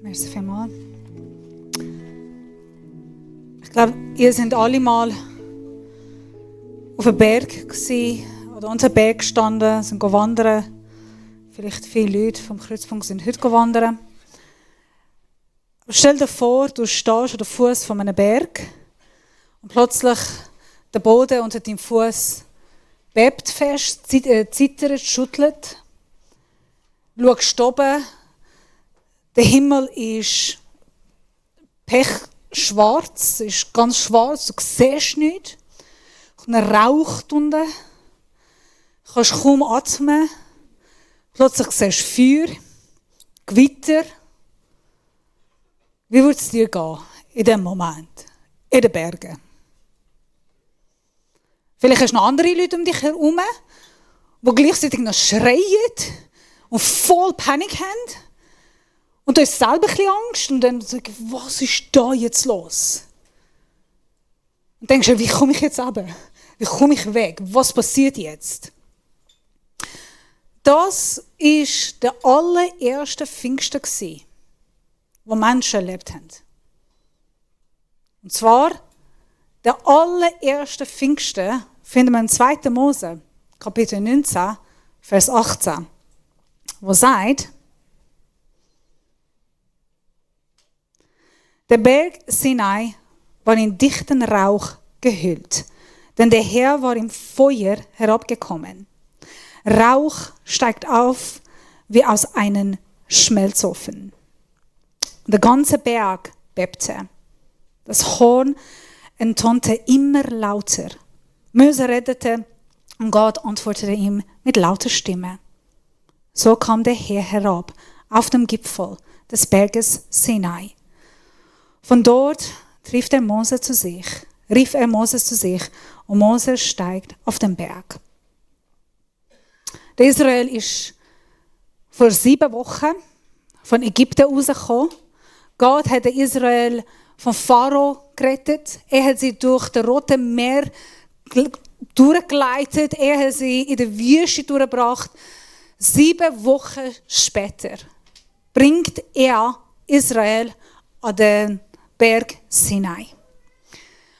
Merci vielmals. Ich glaube, ihr seid alle mal auf einem Berg gewesen, oder unter einem Berg gestanden, sind wandern. Vielleicht viele Leute vom Kreuzpunkt sind heute wandern. Stell dir vor, du stehst an der Fuß von einem Berg und plötzlich der Boden unter deinem Fuß bebt fest, zittert, schüttelt. Schaust oben, der Himmel ist pechschwarz, ist ganz schwarz, du siehst nichts. Ein Rauch unten, du kannst kaum atmen. Plötzlich siehst du Feuer, Gewitter. Wie würde es dir gehen in diesem Moment, in den Bergen? Vielleicht hast du noch andere Leute um dich herum, die gleichzeitig noch schreien und voll Panik haben. Und du hast selber ein bisschen Angst und dann sagst du, was ist da jetzt los? Und denkst du, wie komme ich jetzt runter? Wie komme ich weg? Was passiert jetzt? Das war der allererste Pfingsten, wo Menschen erlebt haben. Und zwar, der allererste Pfingsten finden wir in 2. Mose, Kapitel 19, Vers 18, wo sagt, der Berg Sinai war in dichten Rauch gehüllt, denn der Herr war im Feuer herabgekommen. Rauch steigt auf wie aus einem Schmelzofen. Der ganze Berg bebte. Das Horn entonnte immer lauter. Mose redete und Gott antwortete ihm mit lauter Stimme. So kam der Herr herab auf dem Gipfel des Berges Sinai. Von dort rief er Mose zu sich und Mose steigt auf den Berg. Der Israel ist vor 7 Wochen von Ägypten rausgekommen. Gott hat Israel vom Pharao gerettet. Er hat sie durch das Rote Meer durchgeleitet. Er hat sie in der Wüste durchgebracht. 7 Wochen später bringt er Israel an den Berg Sinai.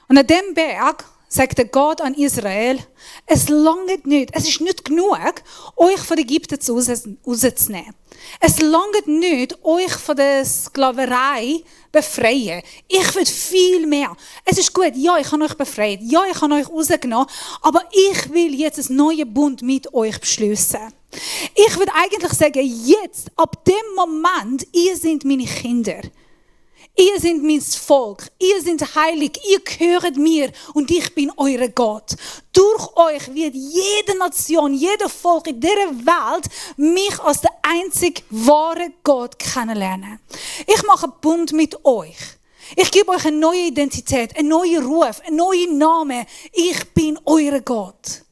Und an dem Berg sagte Gott an Israel, es langt nicht, es ist nicht genug, euch von Ägypten rauszunehmen. Es langt nicht, euch von der Sklaverei befreien. Ich will viel mehr. Es ist gut, ja, ich habe euch befreit, ja, ich habe euch rausgenommen, aber ich will jetzt einen neuen Bund mit euch beschließen. Ich will eigentlich sagen, jetzt, ab dem Moment, ihr seid meine Kinder. Ihr seid mein Volk, ihr seid heilig, ihr gehört mir und ich bin euer Gott. Durch euch wird jede Nation, jeder Volk in dieser Welt mich als der einzig wahre Gott kennenlernen. Ich mache einen Bund mit euch. Ich gebe euch eine neue Identität, einen neuen Ruf, einen neuen Namen. Ich bin euer Gott.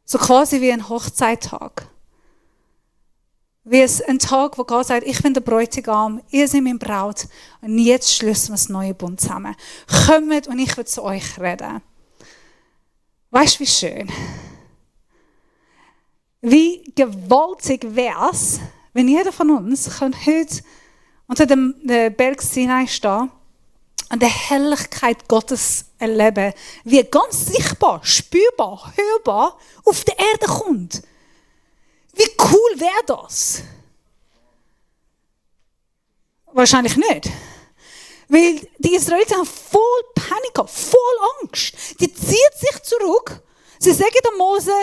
So quasi wie ein Hochzeittag. Wie es ein Tag, wo Gott sagt, ich bin der Bräutigam, ihr seid mein Braut und jetzt schließen wir das neue Bund zusammen. Kommt und ich will zu euch reden. Weißt du, wie schön? Wie gewaltig wäre es, wenn jeder von uns heute unter dem Berg Sinai stehen und die Herrlichkeit Gottes erleben, wie er ganz sichtbar, spürbar, hörbar auf der Erde kommt. Wie cool wäre das? Wahrscheinlich nicht. Weil die Israeliten haben voll Panik gehabt, voll Angst. Die zieht sich zurück. Sie sagen dem Mose,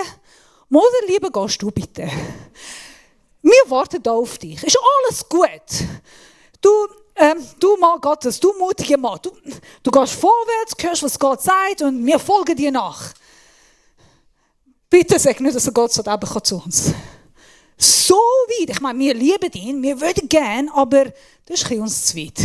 lieber gehst du bitte. Wir warten da auf dich. Ist alles gut. Du Mann Gottes, du mutiger Mann. Du gehst vorwärts, hörst, was Gott sagt und wir folgen dir nach. Bitte sag nicht, dass Gott sagt, aber komm zu uns. So weit. Ich meine, wir lieben ihn, wir würden gern, aber das ist uns zu weit.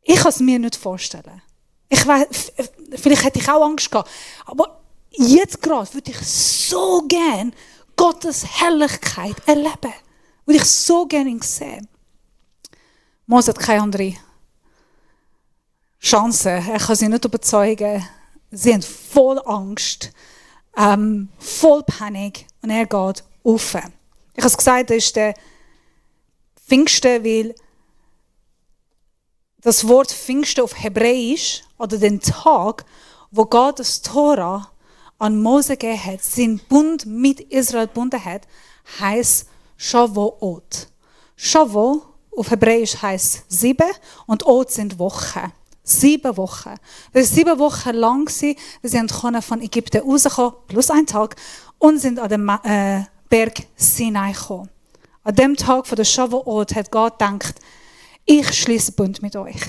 Ich kann es mir nicht vorstellen. Ich weiss, vielleicht hätte ich auch Angst gehabt, aber jetzt gerade würde ich so gern Gottes Herrlichkeit erleben. Würde ich so gerne ihn sehen. Mose hat keine andere Chance. Er kann sie nicht überzeugen. Sie haben voll Angst. Voll Panik und er geht rauf. Ich habe es gesagt, das ist der Pfingsten, weil das Wort Pfingsten auf Hebräisch oder den Tag, wo Gott das Tora an Mose gegeben hat, seinen Bund mit Israel gebunden hat, heißt Shavuot. Shavuot auf Hebräisch heißt 7 und Ot sind Wochen. 7 Wochen. Das war 7 Wochen lang. Wir sind von Ägypten rausgekommen, plus ein Tag, und sind an den Berg Sinai gekommen. An dem Tag von der Shavuot hat Gott gedacht, ich schließe Bund mit euch.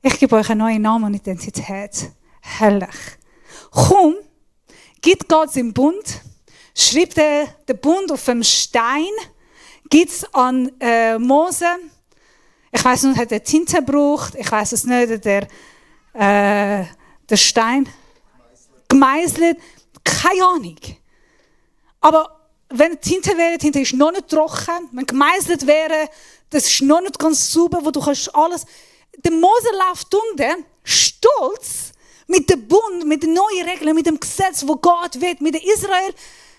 Ich gebe euch einen neuen Namen und Identität. Herrlich. Komm, gibt Gott seinen Bund, schreibt den Bund auf dem Stein, gibt es an Mose. Ich weiss nicht, hat er Tinte gebraucht? Ich weiss es nicht, der Stein gemeißelt. Keine Ahnung. Aber wenn Tinte wäre, Tinte ist noch nicht trocken. Wenn gemeißelt wäre, das ist noch nicht ganz sauber, wo du kannst alles. Der Mose läuft unten, stolz, mit dem Bund, mit den neuen Regeln, mit dem Gesetz, wo Gott will, mit Israel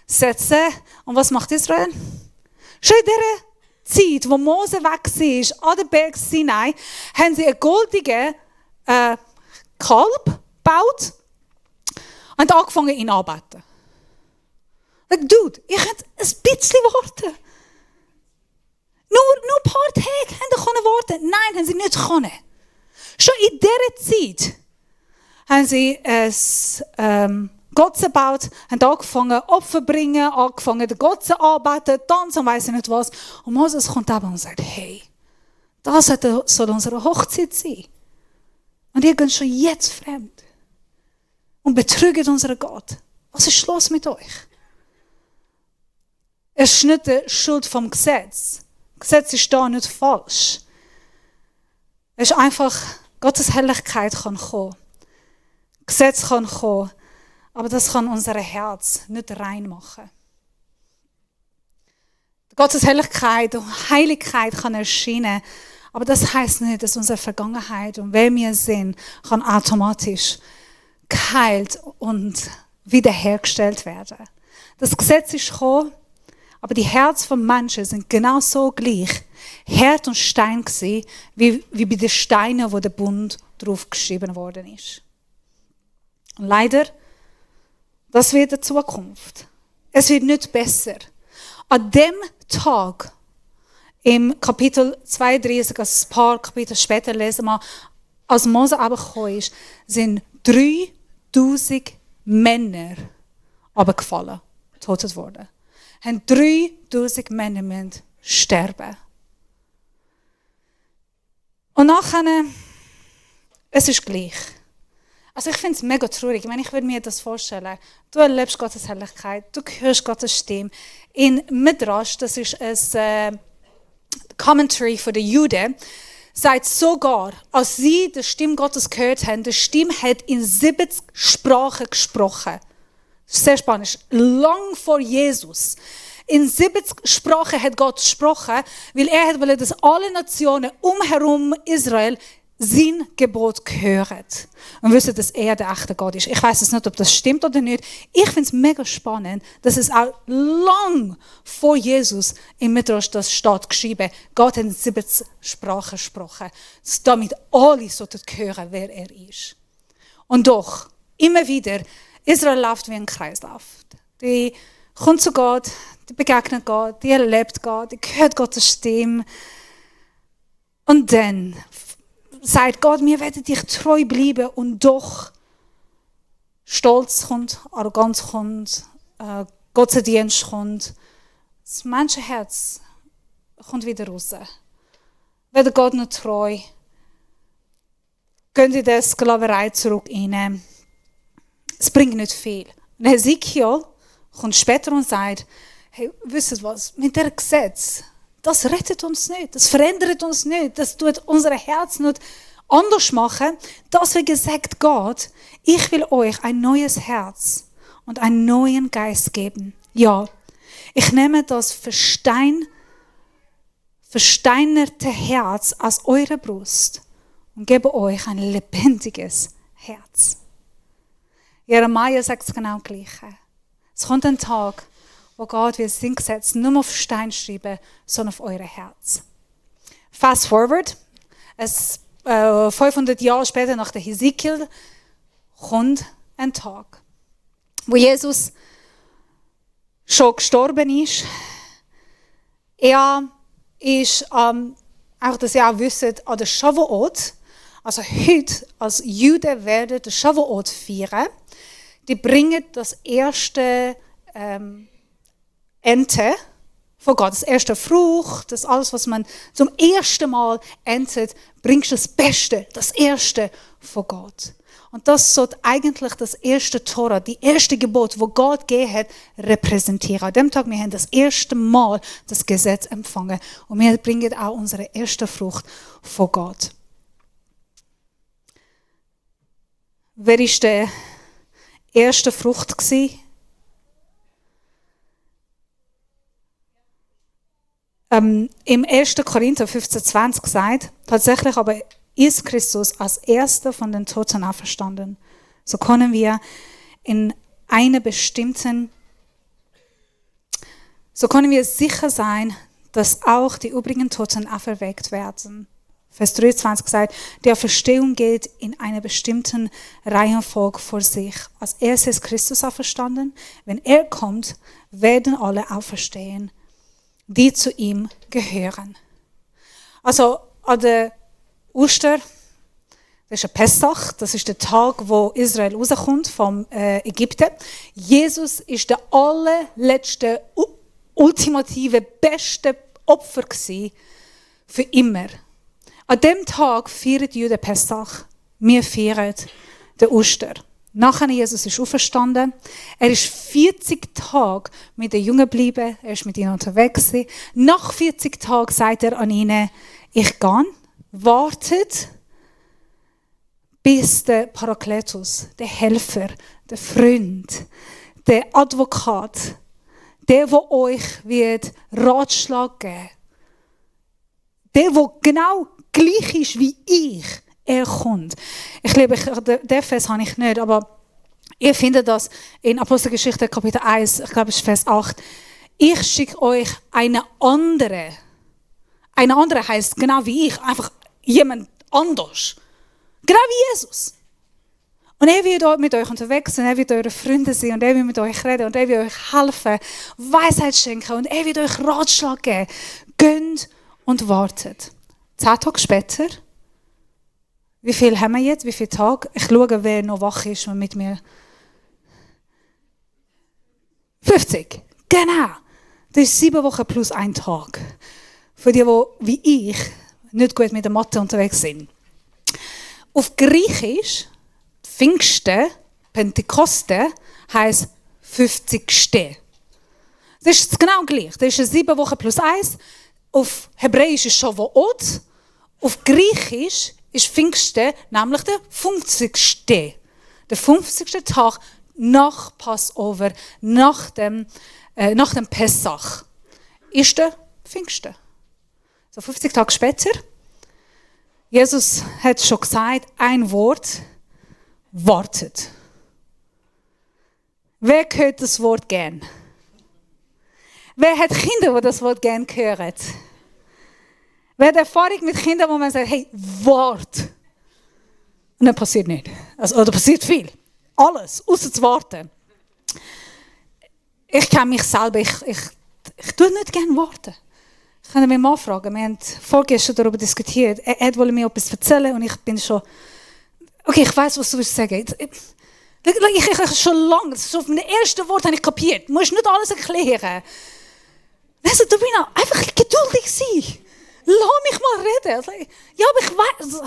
setzen. Und was macht Israel? Schon in dieser Zeit, wo Mose weg war, an den Berg Sinai, haben sie einen goldenen Kalb gebaut und angefangen, ihn anzubeten. Dude, ich hätte ein bisschen warten. Nur ein paar Tage hätten sie warten. Nein, haben sie nicht können. Schon in dieser Zeit haben sie ein Gott gebaut, haben angefangen Opfer zu bringen, angefangen den Gott zu arbeiten, tanzen und weiss ich nicht was. Und Moses kommt eben und sagt, hey, das soll unsere Hochzeit sein. Und ihr geht schon jetzt fremd und betrügt unseren Gott. Was ist los mit euch? Es ist nicht die Schuld vom Gesetz. Das Gesetz ist da nicht falsch. Es ist einfach, Gottes Herrlichkeit kann kommen. Gesetz kann kommen, aber das kann unser Herz nicht rein machen. Gottes Herrlichkeit und Heiligkeit kann erscheinen, aber das heißt nicht, dass unsere Vergangenheit und wer wir sind, kann automatisch geheilt und wiederhergestellt werden. Das Gesetz ist gekommen, aber die Herzen von Menschen sind genau so gleich Herd und Stein gewesen, wie bei den Steinen, wo der Bund drauf geschrieben worden ist. Und leider, das wird die Zukunft. Es wird nicht besser. An dem Tag, im Kapitel 32, also ein paar Kapitel später lesen wir, als Mose abgekommen ist, sind 3000 Männer abgefallen, getötet worden. 3000 Männer müssen sterben. Und nachher, es ist gleich. Also ich finde es mega traurig. Ich würde mir das vorstellen. Du erlebst Gottes Herrlichkeit, du hörst Gottes Stimme. In Midrash, das ist ein Commentary für die Juden, sagt sogar, als sie die Stimme Gottes gehört haben, die Stimme hat in 70 Sprachen gesprochen. Sehr spannend. Lang vor Jesus. In 70 Sprachen hat Gott gesprochen, weil er wollte, dass alle Nationen umherum Israel sein Gebot hören. Und wissen, dass er der echte Gott ist. Ich weiß es nicht, ob das stimmt oder nicht. Ich finde es mega spannend, dass es auch lang vor Jesus im Midrash das steht geschrieben. Gott hat in 70 Sprachen gesprochen, damit alle hören, wer er ist. Und doch, immer wieder, Israel läuft wie ein Kreislauf. Die kommt zu Gott, die begegnet Gott, die erlebt Gott, die hört Gottes Stimme. Und dann sagt Gott, wir werden dich treu bleiben. Und doch Stolz kommt, Arroganz kommt, Gottesdienst kommt. Das Menschenherz kommt wieder raus. Wird Gott nicht treu, gehen in die Sklaverei zurück rein. Es bringt nicht viel. Und Hesekiel kommt später und sagt, hey, wisst ihr was, mit dem Gesetz, das rettet uns nicht, das verändert uns nicht, das tut unser Herz nicht anders machen. Deswegen sagt Gott, ich will euch ein neues Herz und einen neuen Geist geben. Ja, ich nehme das versteinerte Herz aus eurer Brust und gebe euch ein lebendiges Herz. Jeremia sagt es genau Gleiche. Es kommt ein Tag, wo Gott wird sein Gesetz nicht mehr auf Stein schreiben, sondern auf eure Herz. fast forward, 500 Jahre später nach der Hesekiel kommt ein Tag, wo Jesus schon gestorben ist. Er ist, auch dass ihr auch wisst, an der Shavuot, also heute als Juden werden den Shavuot feiern. Die bringen das erste Ernte von Gott, das erste Frucht, das alles, was man zum ersten Mal erntet, bringst du das Beste, das Erste von Gott. Und das sollte eigentlich das erste Tora, die erste Gebot, wo Gott gegeben hat, repräsentieren. An dem Tag, wir haben das erste Mal das Gesetz empfangen und wir bringen auch unsere erste Frucht von Gott. Wer war der erste Frucht gewesen? Im 1. Korinther 15,20 sagt, tatsächlich aber ist Christus als Erster von den Toten auferstanden. So können wir sicher sein, dass auch die übrigen Toten auferweckt werden. Vers 23 sagt, die Auferstehung geht in einer bestimmten Reihenfolge vor sich. Als erstes ist Christus auferstanden. Wenn er kommt, werden alle auferstehen, die zu ihm gehören. Also an der Ostern, das ist ein Pessach, das ist der Tag, wo Israel rauskommt vom Ägypten. Jesus ist der allerletzte, ultimative, beste Opfer gewesen für immer. An dem Tag feiern die Juden Pessach. Wir feiern den Ostern. Nachher Jesus ist auferstanden. Er ist 40 Tage mit den Jungen geblieben. Er ist mit ihnen unterwegs gewesen. Nach 40 Tagen sagt er an ihnen, ich gehe, wartet, bis der Parakletos, der Helfer, der Freund, der Advokat, der euch wird Ratschlag geben, der genau gleich ist wie ich, er kommt. Ich liebe, den Vers habe ich nicht, aber ihr findet das in Apostelgeschichte Kapitel 1, ich glaube es ist Vers 8. Ich schicke euch eine andere. Eine andere heißt genau wie ich, einfach jemand anders. Genau wie Jesus. Und er wird mit euch unterwegs sein, er wird eure Freunde sein und er wird mit euch reden und er wird euch helfen, Weisheit schenken und er wird euch Ratschlag geben. Geht und wartet. 10 Tage später, wie viel haben wir jetzt? Wie viele Tage? Ich schaue, wer noch wach ist und mit mir. 50. Genau. Das ist 7 Wochen plus 1 Tag. Für die wie ich nicht gut mit der Mathe unterwegs sind. Auf Griechisch, Pfingsten, Pentekoste, heisst 50. Das ist genau gleich. Das ist 7 Wochen plus 1. Auf Hebräisch ist Shavuot. Auf Griechisch ist Pfingsten nämlich der 50. Der 50. Tag nach Passover, nach dem Pessach, ist der Pfingsten. So 50 Tage später. Jesus hat schon gesagt, ein Wort, wartet. Wer hört das Wort gern? Wer hat Kinder, die das Wort gern hören? Wer hat Erfahrung mit Kindern, wo man sagt, hey, wart. Und dann passiert nicht. Oder passiert viel. Alles, außer zu warten. Ich kenne mich selber, ich tue nicht gerne warten. Ich kann mich mal fragen, wir haben vorgestern darüber diskutiert. Er wollte mir etwas erzählen und ich bin schon, okay, ich weiß, was du willst sagen. Ich schon lange, das ist auf dem ersten Wort habe ich kapiert. Du musst nicht alles erklären. Also, du bist einfach geduldig sein. Lass mich mal reden. Ja, aber ich weiß.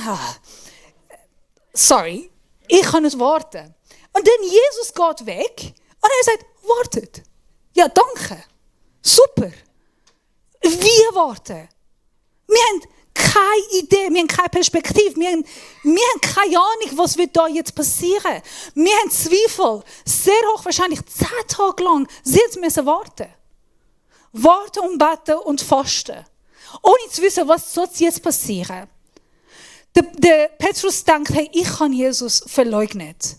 Sorry, ich kann nicht warten. Und dann Jesus geht weg und er sagt, wartet. Ja, danke. Super. Wir warten. Wir haben keine Idee, wir haben keine Perspektive, wir haben keine Ahnung, was wird da jetzt passieren. Wir haben Zweifel. Sehr hochwahrscheinlich 10 Tage lang sie müssen warten. Warten und beten und fasten. Ohne zu wissen, was soll jetzt passieren. Der Petrus denkt, hey, ich habe Jesus verleugnet.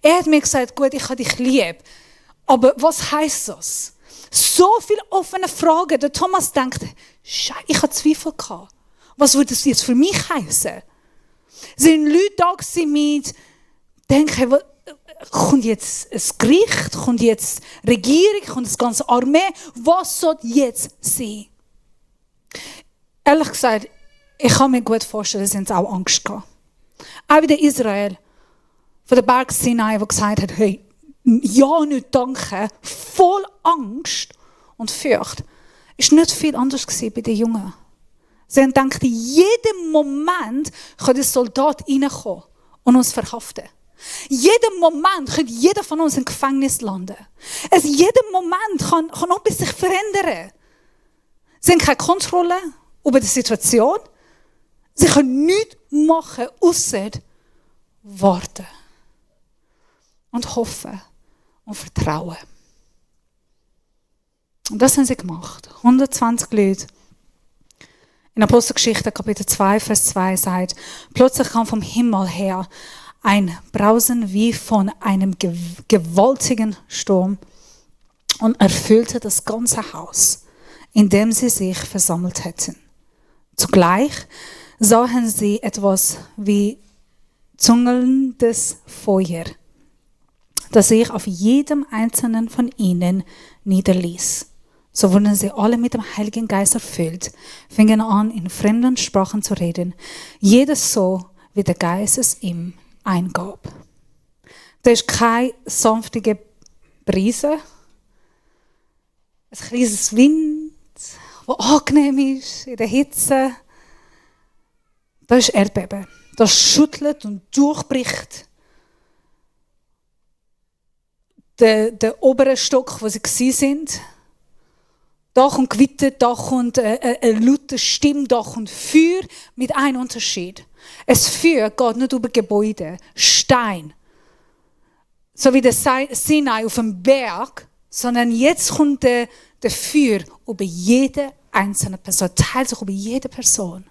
Er hat mir gesagt, gut, ich habe dich lieb. Aber was heisst das? So viele offene Fragen. Der Thomas denkt, ich habe Zweifel gehabt. Was würde es jetzt für mich heißen? Sind Leute da gewesen mit, denken, kommt jetzt ein Gericht, kommt jetzt Regierung, kommt das ganze Armee, was soll jetzt sein? Ehrlich gesagt, ich kann mir gut vorstellen, sie haben auch Angst gehabt. Auch wieder Israel, von der Berg Sinai, der gesagt hat, hey, ja, nicht danke, voll Angst und Furcht. Es war nicht viel anders bei den Jungen. Sie haben gedacht, in jedem Moment kann der Soldat reinkommen und uns verhaften. In jedem Moment könnte jeder von uns im Gefängnis landen. Also in jedem Moment kann etwas sich verändern. Sie haben keine Kontrolle über die Situation. Sie können nichts machen, ausser warten. Und hoffen und vertrauen. Und das haben sie gemacht. 120 Leute. In Apostelgeschichte Kapitel 2, Vers 2 sagt, plötzlich kam vom Himmel her ein Brausen wie von einem gewaltigen Sturm und erfüllte das ganze Haus, in dem sie sich versammelt hätten. Zugleich sahen sie etwas wie züngelndes Feuer, das sich auf jedem einzelnen von ihnen niederließ. So wurden sie alle mit dem Heiligen Geist erfüllt, fingen an, in fremden Sprachen zu reden, jedes so, wie der Geist es ihm eingab. Da ist keine sanftige Brise, ein kleines Wind, der angenehm ist in der Hitze. Da ist Erdbeben, das schüttelt und durchbricht den oberen Stock, wo sie sind. Da kommt Gewitter, da kommt eine laute Stimme, da kommt Feuer mit einem Unterschied. Ein Feuer geht nicht über Gebäude, Stein, so wie der Sinai auf dem Berg, sondern jetzt kommt der Feuer über jede einzelne Person, teilt sich über jede Person.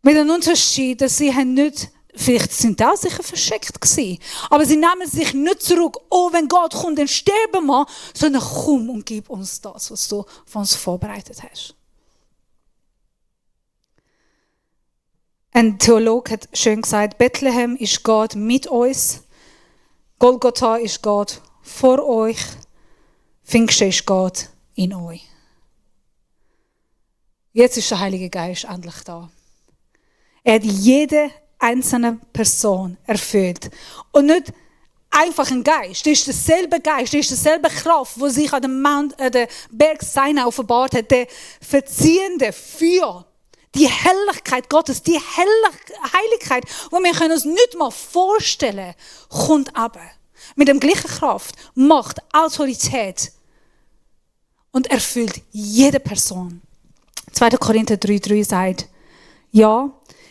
Mit einem Unterschied, dass sie nicht, vielleicht sind auch sicher verschreckt gewesen, aber sie nehmen sich nicht zurück, oh, wenn Gott kommt, dann sterben wir, sondern komm und gib uns das, was du für uns vorbereitet hast. Ein Theologe hat schön gesagt, Bethlehem ist Gott mit uns, Golgotha ist Gott vor euch, Pfingsten ist Gott in euch. Jetzt ist der Heilige Geist endlich da. Er hat jede einzelne Person erfüllt. Und nicht einfach ein Geist. Das ist derselbe Geist, das ist dieselbe Kraft, die sich an dem Berg Sinai offenbart hat. Der verziehende Feuer, die Herrlichkeit Gottes, die Heiligkeit, die wir uns nicht mal vorstellen können, kommt aber. Mit der gleichen Kraft, Macht, Autorität und erfüllt jede Person. 2. Korinther 3,3 sagt, ja,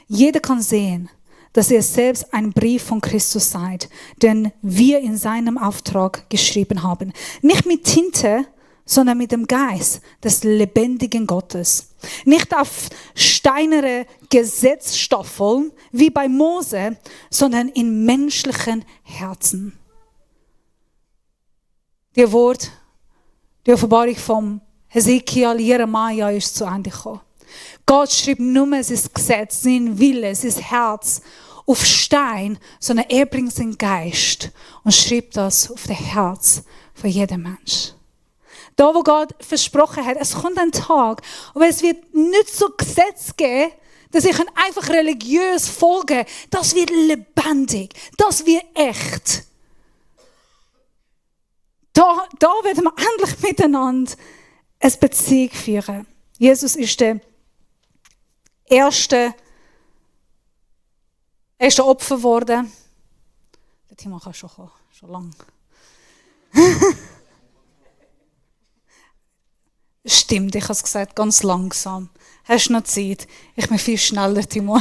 jeder kann sehen, dass ihr selbst ein Brief von Christus seid, den wir in seinem Auftrag geschrieben haben. Nicht mit Tinte, sondern mit dem Geist des lebendigen Gottes. Nicht auf steinere Gesetzstaffeln wie bei Mose, sondern in menschlichen Herzen. Die Offenbarung vom Hesekiel, Jeremia ist zu Ende gekommen. Gott schreibt nur mehr sein Gesetz, sein Wille, sein Herz auf Stein, sondern er bringt seinen Geist und schreibt das auf das Herz von jedem Mensch. Da, wo Gott versprochen hat, es kommt ein Tag, aber es wird nicht so Gesetz geben, dass ich einfach religiös folge. Das wird lebendig, das wird echt. Da werden wir endlich miteinander eine Beziehung führen. Jesus ist der erste Opfer geworden. Der Timo kann schon lange. Stimmt, ich habe es gesagt, ganz langsam. Hast du noch Zeit? Ich bin viel schneller, Timo.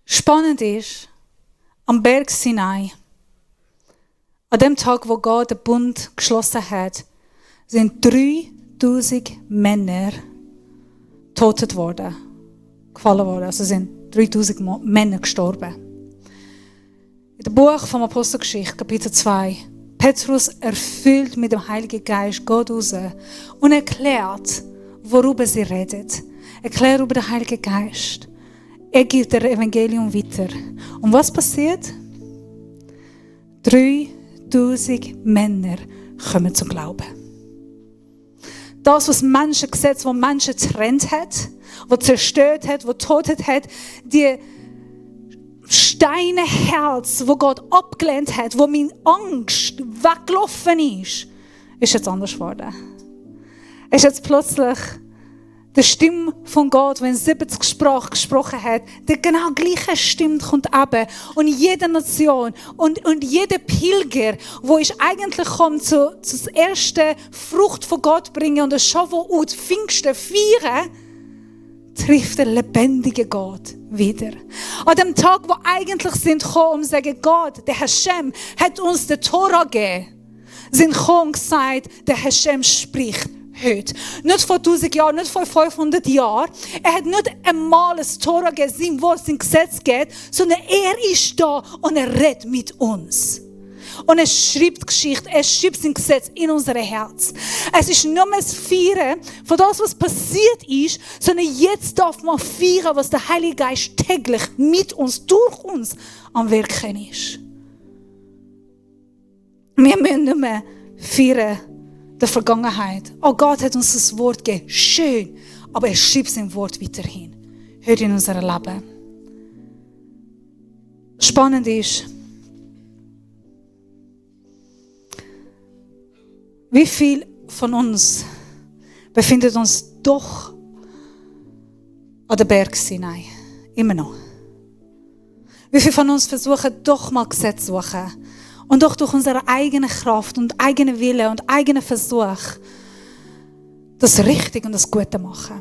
Spannend ist, am Berg Sinai, an dem Tag, wo Gott den Bund geschlossen hat, sind 3000 Männer getötet worden, gefallen worden. Also sind 3000 Männer gestorben. In dem Buch von Apostelgeschichte, Kapitel 2, Petrus erfüllt mit dem Heiligen Geist Gott raus und erklärt, worüber sie redet. Erklär über den Heiligen Geist. Er gibt das Evangelium weiter. Und was passiert? 3000 Männer kommen zum Glauben. Das, was Menschen gesetzt, was Menschen getrennt hat, was zerstört hat, was getötet hat, die Steine Herz, wo Gott abgelehnt hat, wo meine Angst weggelaufen ist jetzt anders geworden. Ist jetzt plötzlich die Stimme von Gott, wenn 70 Sprachen gesprochen hat, die genau gleiche Stimme kommt eben. Und jede Nation und jeder Pilger, wo ich eigentlich komme, zur ersten Frucht von Gott bringen und das Shavuot, Pfingsten feiern, trifft der lebendige Gott wieder. An dem Tag, wo eigentlich sind gekommen, um zu sagen, Gott, der Hashem hat uns die Tora gegeben, sind gekommen und gesagt, der Hashem spricht heute. Nicht vor 1000 Jahren, nicht vor 500 Jahren. Er hat nicht einmal ein Tora gegeben, sein Wort, sein Gesetz gegeben, sondern er ist da und er redet mit uns. Und er schreibt Geschichte, er schreibt sein Gesetz in unser Herz. Es ist nicht mehr das Feiern von das, was passiert ist, sondern jetzt darf man feiern, was der Heilige Geist täglich mit uns, durch uns am Wirken ist. Wir müssen nicht mehr feiern der Vergangenheit. Oh, Gott hat uns das Wort gegeben. Schön. Aber er schreibt sein Wort weiterhin. Heute in unserem Leben. Spannend ist, wie viel von uns befindet uns doch an der Berg Sinai. Immer noch. Wie viele von uns versuchen doch mal Gesetz zu suchen. Und doch durch unsere eigene Kraft und eigene Wille und eigenen Versuch das Richtige und das Gute machen.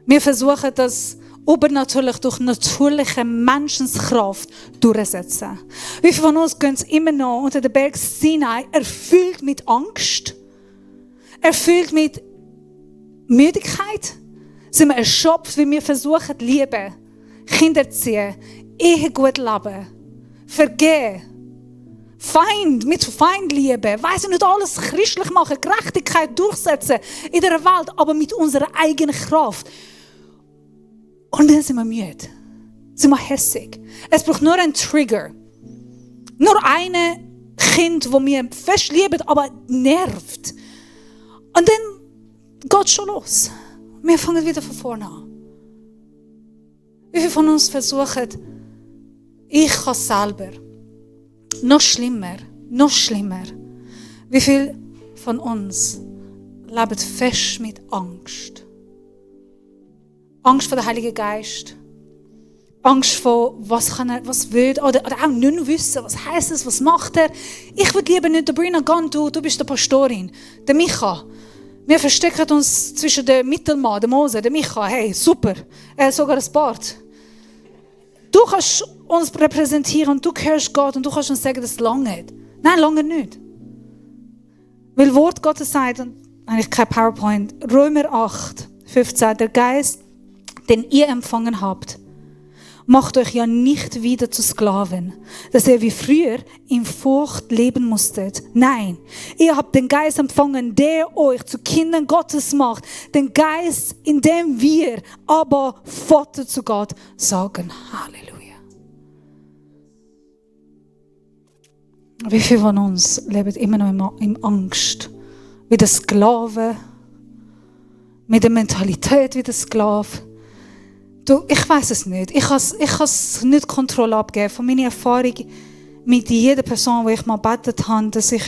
Wir versuchen das übernatürlich durch natürliche Menschenskraft durchsetzen. Wie viele von uns gehen es immer noch unter den Berg Sinai, erfüllt mit Angst, erfüllt mit Müdigkeit, sind wir erschöpft, wie wir versuchen, Liebe, Kinder zu ziehen, Ehe gut leben, vergeben, mit Feindliebe, weiss ich nicht, alles christlich machen, Gerechtigkeit durchsetzen in der Welt, aber mit unserer eigenen Kraft. Und dann sind wir müde, sind wir hässig. Es braucht nur einen Trigger. Nur ein Kind, das wir fest lieben, aber nervt. Und dann geht es schon los. Wir fangen wieder von vorne an. Wie viele von uns versuchen, ich kann es selber. Noch schlimmer. Wie viele von uns leben fest mit Angst? Angst vor dem Heiligen Geist. Angst vor, was kann er, was will, oder auch nicht wissen, was heisst es, was macht er. Ich würde lieber nicht, Brina, du bist die Pastorin, der Micha. Wir verstecken uns zwischen dem Mittelmann, dem Mose, dem Micha. Hey, super, er hat sogar ein Bart. Du kannst uns repräsentieren und du hörst Gott und du kannst uns sagen, das lange. Nein, lange nicht. Weil Wort Gottes sagt, und eigentlich kein PowerPoint, Römer 8, 15, der Geist, den ihr empfangen habt, macht euch ja nicht wieder zu Sklaven, dass ihr wie früher in Furcht leben musstet. Nein, ihr habt den Geist empfangen, der euch zu Kindern Gottes macht. Den Geist, in dem wir aber Vater zu Gott sagen. Halleluja. Wie viele von uns leben immer noch in Angst? Wie der Sklave, mit der Mentalität wie der Sklave. Du, ich weiß es nicht. Ich kann es nicht Kontrolle abgeben. Von meiner Erfahrung mit jeder Person, die ich mal gebetet habe, dass ich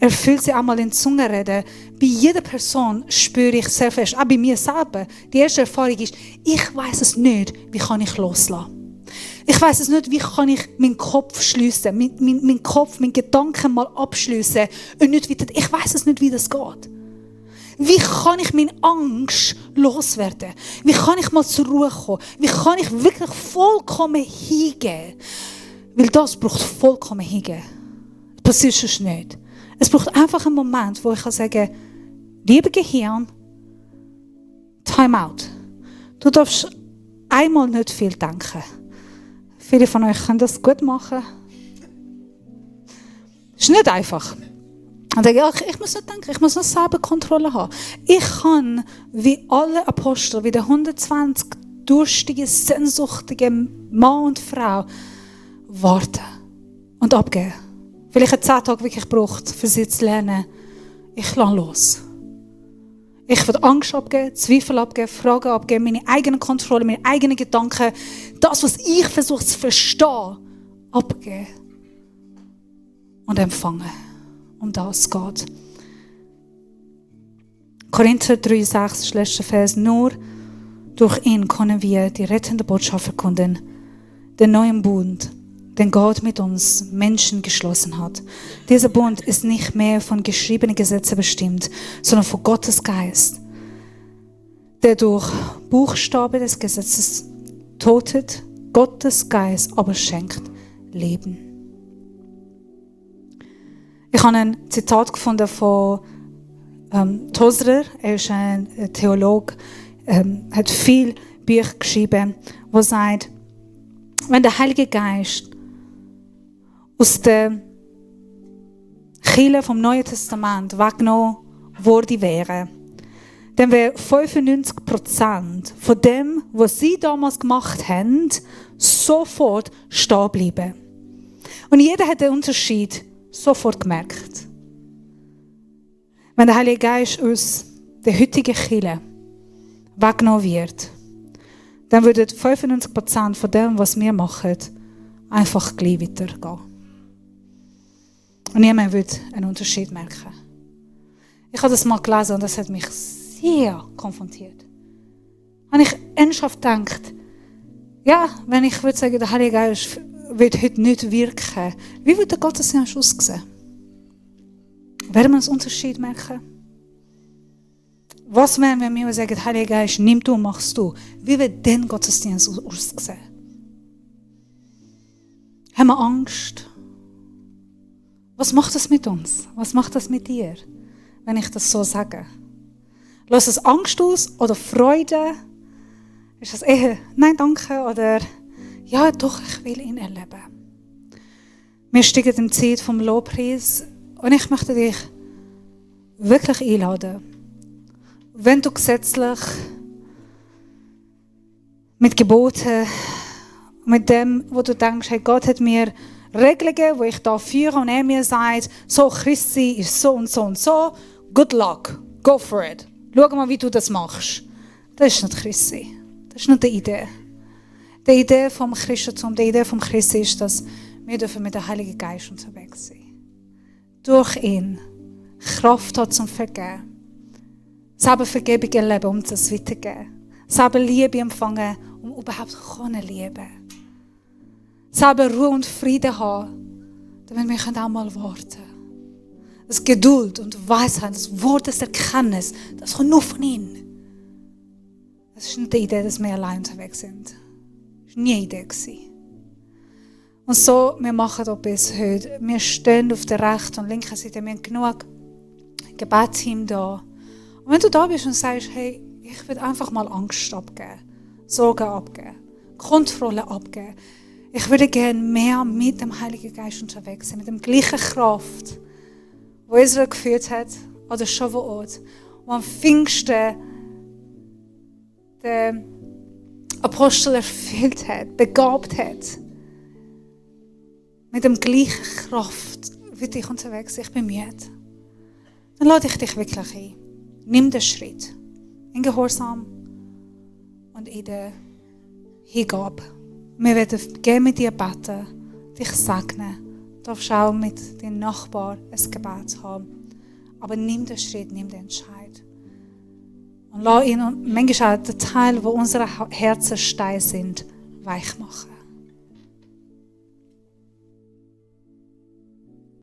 erfüllt sie einmal in Zunge reden. Bei jeder Person spüre ich sehr fest, auch bei mir selber. Die erste Erfahrung ist, ich weiß es nicht, wie kann ich loslassen. Ich weiß es nicht, wie kann ich meinen Kopf schliessen, meinen Kopf, meinen Gedanken mal abschliessen und nicht weiter. Ich weiß es nicht, wie das geht. Wie kann ich meine Angst loswerden? Wie kann ich mal zur Ruhe kommen? Wie kann ich wirklich vollkommen hingehen? Weil das braucht vollkommen hingehen. Das passiert sonst nicht. Es braucht einfach einen Moment, wo ich sagen kann, liebe Gehirn, Time out. Du darfst einmal nicht viel denken. Viele von euch können das gut machen. Es ist nicht einfach. Und ich denke, ich muss nicht denken, ich muss noch selber Kontrolle haben. Ich kann, wie alle Apostel, wie die 120 durstige, sehnsuchtige Mann und Frau, warten und abgeben. Vielleicht hat 10 Tage wirklich gebraucht, für sie zu lernen. Ich lasse los. Ich will Angst abgeben, Zweifel abgeben, Fragen abgeben, meine eigene Kontrolle, meine eigenen Gedanken, das, was ich versuche zu verstehen, abgeben und empfangen. Um das geht. Korinther 3,6 ist der letzte Vers. Nur durch ihn können wir die rettende Botschaft verkünden, den neuen Bund, den Gott mit uns Menschen geschlossen hat. Dieser Bund ist nicht mehr von geschriebenen Gesetzen bestimmt, sondern von Gottes Geist, der durch Buchstabe des Gesetzes totet, Gottes Geist aber schenkt Leben. Ich habe ein Zitat gefunden von Tozer. Er ist ein Theologe, hat viele Bücher geschrieben, wo sagt, wenn der Heilige Geist aus der Kirche vom Neuen Testament weggenommen worden wäre, dann wäre 95% von dem, was sie damals gemacht haben, sofort stehen bleiben. Und jeder hat den Unterschied sofort gemerkt. Wenn der Heilige Geist aus der heutigen Kirche weggenommen wird, dann würden 95% von dem, was wir machen, einfach gleich weitergehen. Und niemand würde einen Unterschied merken. Ich habe das mal gelesen und das hat mich sehr konfrontiert. Wenn ich ernsthaft denke, ja, wenn ich würde sagen, der Heilige Geist wird heute nicht wirken, wie würde der Gottesdienst aussehen? Werden wir einen Unterschied merken? Was wären, wenn wir sagen, Heilige Geist, nimm du, machst du? Wie wird denn Gottesdienst aussehen? Haben wir Angst? Was macht das mit uns? Was macht das mit dir, wenn ich das so sage? Löst es Angst aus oder Freude? Ist das eher, nein, danke, oder ja, doch, ich will ihn erleben. Wir steigen im Zeit vom Lobpreis und ich möchte dich wirklich einladen. Wenn du gesetzlich mit Geboten, mit dem, wo du denkst, hey, Gott hat mir Regelungen, wo ich da führe und er mir sagt, so Christi ist so und so und so, good luck, go for it. Schau mal, wie du das machst. Das ist nicht Christi. Das ist nicht die Idee. Die Idee vom Christentum, die Idee vom Christi ist, dass wir dürfen mit dem Heiligen Geist unterwegs sein. Durch ihn Kraft hat zum Vergeben. Selber Vergebung erleben, um das weiterzugeben. Selber Liebe empfangen, um überhaupt zu lieben. Selber Ruhe und Frieden haben, damit wir auch mal warten können. Das Geduld und Weisheit, das Wort des Erkennens, das kommt nur von ihm. Das ist nicht die Idee, dass wir allein unterwegs sind. Das war nie eine Idee. Und so, wir machen das bis heute. Wir stehen auf der rechten und linken Seite, wir haben genug Gebetsteam da. Und wenn du da bist und sagst, hey, ich will einfach mal Angst abgeben, Sorgen abgeben, Kontrolle abgeben. Ich würde gerne mehr mit dem Heiligen Geist unterwegs sein, mit der gleichen Kraft, wo Israel geführt hat, oder Shavuot, wo am Pfingsten der Apostel erfüllt hat, begabt hat. Mit der gleichen Kraft würde ich unterwegs sein. Ich bin müde. Dann lade ich dich wirklich ein. Nimm den Schritt. In Gehorsam und in der Hingabe. Wir werden gerne mit dir beten, dich segnen. Du darfst auch mit deinem Nachbarn ein Gebet haben. Aber nimm den Schritt, nimm den Entscheid. Und lass ihn manchmal auch den Teil, wo unsere Herzen steil sind, weich machen.